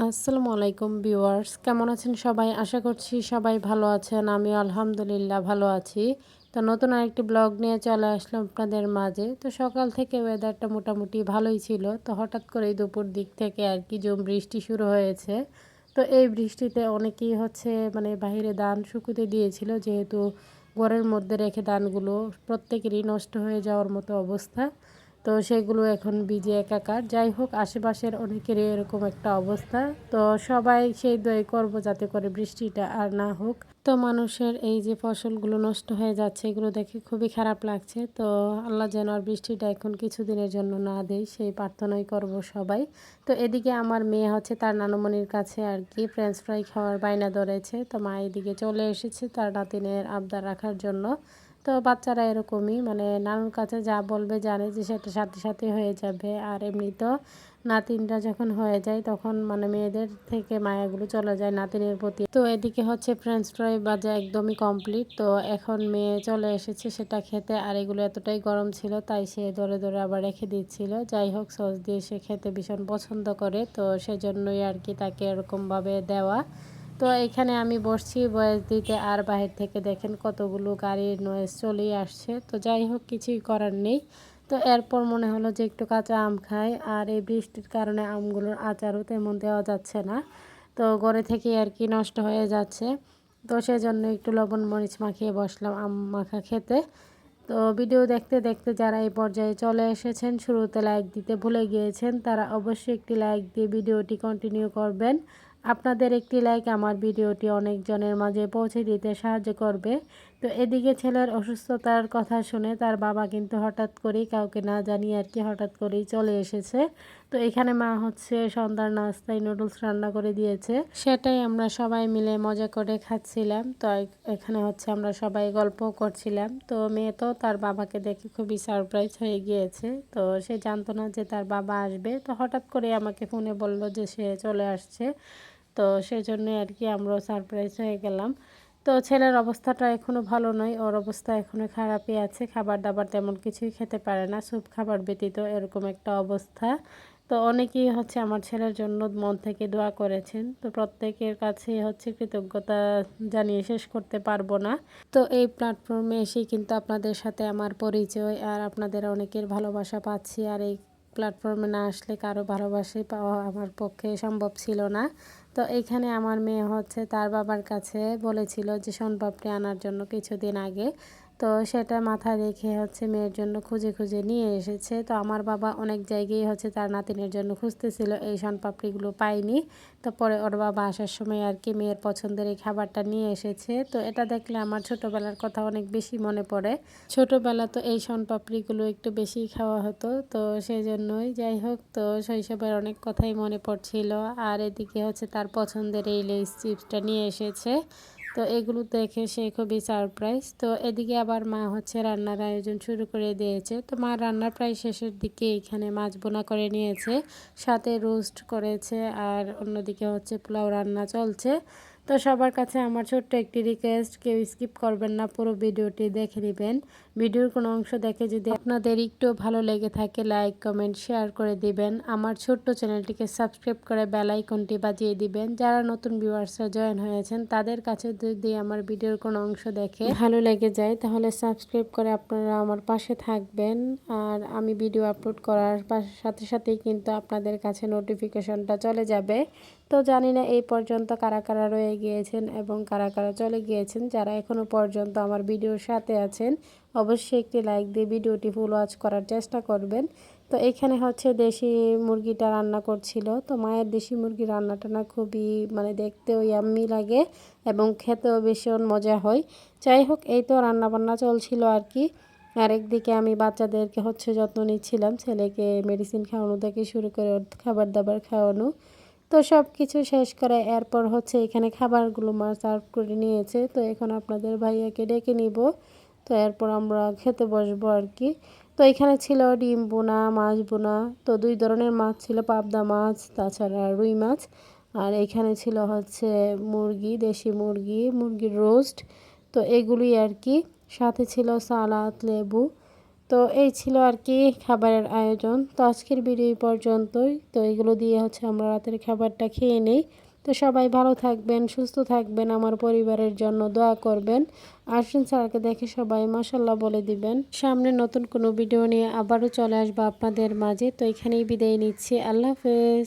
আসসালামু আলাইকুম ভিউয়ার্স, কেমন আছেন সবাই? আশা করছি সবাই ভালো আছেন। আমি আলহামদুলিল্লাহ ভালো আছি। তো নতুন আরেকটি ব্লগ নিয়ে চলে আসলাম আপনাদের মাঝে। তো সকাল থেকে ওয়েদারটা মোটামুটি ভালোই ছিল। তো হঠাৎ করেই দুপুর দিক থেকে আর কি বৃষ্টি শুরু হয়েছে। তো এই বৃষ্টিতে অনেকেই মানে বাহিরে ধান শুকুতে দিয়েছিল, যেহেতু ঘরের মধ্যে রেখে ধানগুলো প্রত্যেকেরই নষ্ট হয়ে যাওয়ার মতো অবস্থা। তো সেগুলো এখন ভিজে একাকার। যাই হোক, আশেপাশের অনেকেরই এরকম একটা অবস্থা। তো সবাই সেই দোয়াই করবো যাতে করে বৃষ্টিটা আর না হোক। তো মানুষের এই যে ফসলগুলো নষ্ট হয়ে যাচ্ছে, এগুলো দেখে খুবই খারাপ লাগছে। তো আল্লাহ যেন আর বৃষ্টিটা এখন কিছুদিনের জন্য না দেয়, সেই প্রার্থনাই করব সবাই। তো এদিকে আমার মেয়ে তার নানুমণির কাছে আর কি ফ্রেঞ্চ ফ্রাই খাওয়ার বায়না ধরেছে। তো মা এদিকে চলে এসেছে তার নাতিনের আবদার রাখার জন্য। তো বাচ্চারা এরকমই, মানে নানুর কাছে যা বলবে জানে যে সেটা সাথে সাথে হয়ে যাবে। আর এমনি তো নাতিনরা যখন হয়ে যায় তখন মানে মেয়েদের থেকে মায়াগুলো চলে যায় নাতিনের প্রতি। তো এদিকে ফ্রেঞ্চ ফ্রাই ভাজা একদমই কমপ্লিট। তো এখন মেয়ে চলে এসেছে সেটা খেতে। আর এগুলো এতটাই গরম ছিল তাই সে ধরে ধরে আবার রেখে দিচ্ছিল। যাই হোক, সস দিয়ে সে খেতে ভীষণ পছন্দ করে, তো সেজন্যই আর কি তাকে এরকমভাবে দেওয়া। তো এখানে আমি বসছি ভয়েস দিতে, আর বাহির থেকে দেখেন কতগুলো গাড়ির নয়েজ চলেই আসছে। তো যাই হোক, কিছুই করার নেই। তো এরপর মনে হলো যে একটু কাঁচা আম খাই। আর এই বৃষ্টির কারণে আমগুলোর আচারও তেমন দেওয়া যাচ্ছে না, তো ঘরে থেকে আর কি নষ্ট হয়ে যাচ্ছে। তো সেজন্য একটু লবণ মরিচ মাখিয়ে বসলাম আম মাখা খেতে। তো ভিডিও দেখতে দেখতে যারা এই পর্যায়ে চলে এসেছেন, শুরুতে লাইক দিতে ভুলে গিয়েছেন, তারা অবশ্যই একটি লাইক দিয়ে ভিডিওটি কন্টিনিউ করবেন। আপনাদের একটি লাইক আমার ভিডিওটি অনেকজনের মাঝে পৌঁছে দিতে সাহায্য করবে। তো এদিকে ছেলের অসুস্থতার কথা শুনে তার বাবা কিন্তু হঠাৎ করেই, কাউকে না জানিয়ে আর কি হঠাৎ করেই চলে এসেছে। তো এখানে মা সন্ধ্যার নাস্তায় নুডলস রান্না করে দিয়েছে, সেটাই আমরা সবাই মিলে মজা করে খাচ্ছিলাম। তো এখানে আমরা সবাই গল্প করছিলাম। তো মেয়ে তো তার বাবাকে দেখে খুবই সারপ্রাইজ হয়ে গিয়েছে। তো সে জানতো না যে তার বাবা আসবে। তো হঠাৎ করে আমাকে ফোনে বলল যে সে চলে আসছে। তো সেজন্যই আর কি আমরাও সারপ্রাইজ হয়ে গেলাম। তো ছেলের অবস্থাটা এখনও ভালো নয়, ওর অবস্থা এখনও খারাপই আছে। খাবার দাবার তেমন কিছুই খেতে পারে না, স্যুপ খাবার ব্যতীত, এরকম একটা অবস্থা। তো অনেকেই আমার ছেলের জন্য মন থেকে দোয়া করেছেন। তো প্রত্যেকের কাছে কৃতজ্ঞতা জানিয়ে শেষ করতে পারবো না। তো এই প্ল্যাটফর্মে এসেই কিন্তু আপনাদের সাথে আমার পরিচয়, আর আপনাদের অনেকের ভালোবাসা পাচ্ছি। আর এই প্ল্যাটফর্মে না আসলে কারো ভালোবাসাই পাওয়া আমার পক্ষে সম্ভব ছিল না। তো এইখানে আমার মেয়ে তার বাবার কাছে বলেছিল যে শনপাপড়ি আনার জন্য কিছুদিন আগে। তো সেটা মাথায় রেখে মেয়ের জন্য খুঁজে খুঁজে নিয়ে এসেছে। তো আমার বাবা অনেক জায়গায় তার নাতিনের জন্য খুঁজতেছিল, এই শনপাপড়িগুলো পায়নি। তো পরে ওর বাবা আসার সময় আর কি মেয়ের পছন্দের এই খাবারটা নিয়ে এসেছে। তো এটা দেখলে আমার ছোটোবেলার কথা অনেক বেশি মনে পড়ে। ছোটোবেলা তো এই শনপাপড়িগুলো একটু বেশি খাওয়া হতো, তো সেই জন্যই। যাই হোক, তো শৈশবের অনেক কথাই মনে পড়ছিল। আর এদিকে তার পছন্দের এই লেস চিপসটা নিয়ে এসেছে। তো এগুলো দেখে সে খুবই সারপ্রাইজ। তো এদিকে আবার মা রান্নার আয়োজন শুরু করে দিয়েছে। তো মা রান্নার প্রায় শেষের দিকে এখানে মাছ বোনা করে নিয়েছে, সাথে রোস্ট করেছে, আর অন্যদিকে পোলাও রান্না চলছে। তো সবার কাছে আমার ছোট্ট একটি রিকোয়েস্ট, কেউ স্কিপ করবেন না, পুরো ভিডিওটি দেখে নেবেন। ভিডিওর কোনো অংশ দেখে যদি আপনাদের একটু ভালো লেগে থাকে, লাইক কমেন্ট শেয়ার করে দিবেন। আমার ছোট্ট চ্যানেলটিকে সাবস্ক্রাইব করে বেল আইকনটি বাজিয়ে দিবেন। যারা নতুন ভিউয়ার্সরা জয়েন হয়েছেন তাদের কাছে যদি আমার ভিডিওর কোনো অংশ দেখে ভালো লেগে যায়, তাহলে সাবস্ক্রাইব করে আপনারা আমার পাশে থাকবেন। আর আমি ভিডিও আপলোড করার সাথে সাথেই কিন্তু আপনাদের কাছে নোটিফিকেশনটা চলে যাবে। তো জানি না এই পর্যন্ত কারা কারা রয়ে গিয়েছেন এবং কারা কারা চলে গিয়েছেন। যারা এখনও পর্যন্ত আমার ভিডিওর সাথে আছেন, অবশ্যই একটি লাইক দিয়ে ভিডিওটি ফুল ওয়াচ করার চেষ্টা করবেন। তো এখানে দেশি মুরগিটা রান্না করছিল। তো মায়ের দেশি মুরগি রান্নাটা না খুবই মানে দেখতেও ইয়াম্মি লাগে এবং খেতেও ভীষণ মজা হয়। যাই হোক, এই তো রান্নাবান্না চলছিল আর কি। আর একদিকে আমি বাচ্চাদেরকে যত্ন নিচ্ছিলাম, ছেলেকে মেডিসিন খাওয়ানো থেকে শুরু করে খাবার দাবার খাওয়ানো। তো সব কিছু শেষ করে এরপর এখানে খাবারগুলো মা সার্ভ করে নিয়েছে। তো এখন আপনাদের ভাইয়াকে ডেকে নিব। তো এরপর আমরা খেতে বসবো আর কি। তো এখানে ছিল ডিম বোনা, মাছ বোনা। তো দুই ধরনের মাছ ছিল, পাবদা মাছ তাছাড়া রুই মাছ। আর এখানে ছিল মুরগি, দেশি মুরগি, মুরগির রোস্ট। তো এগুলি আর কি, সাথে ছিল সালাদ, লেবু। তো এই ছিল আর কি খাবারের আয়োজন। তো আজকের ভিডিও এই পর্যন্তই। তো এগুলো দিয়ে হচ্ছে আমরা রাতের খাবারটা খেয়ে নেই। তো সবাই ভালো থাকবেন, সুস্থ থাকবেন, আমার পরিবারের জন্য দোয়া করবেন। আরফিন স্যারকে দেখে সবাই মাশাল্লাহ বলে দিবেন। সামনে নতুন কোনো ভিডিও নিয়ে আবারও চলে আসবো আপনাদের মাঝে। তো এখানেই বিদায় নিচ্ছি। আল্লাহ হাফেজ।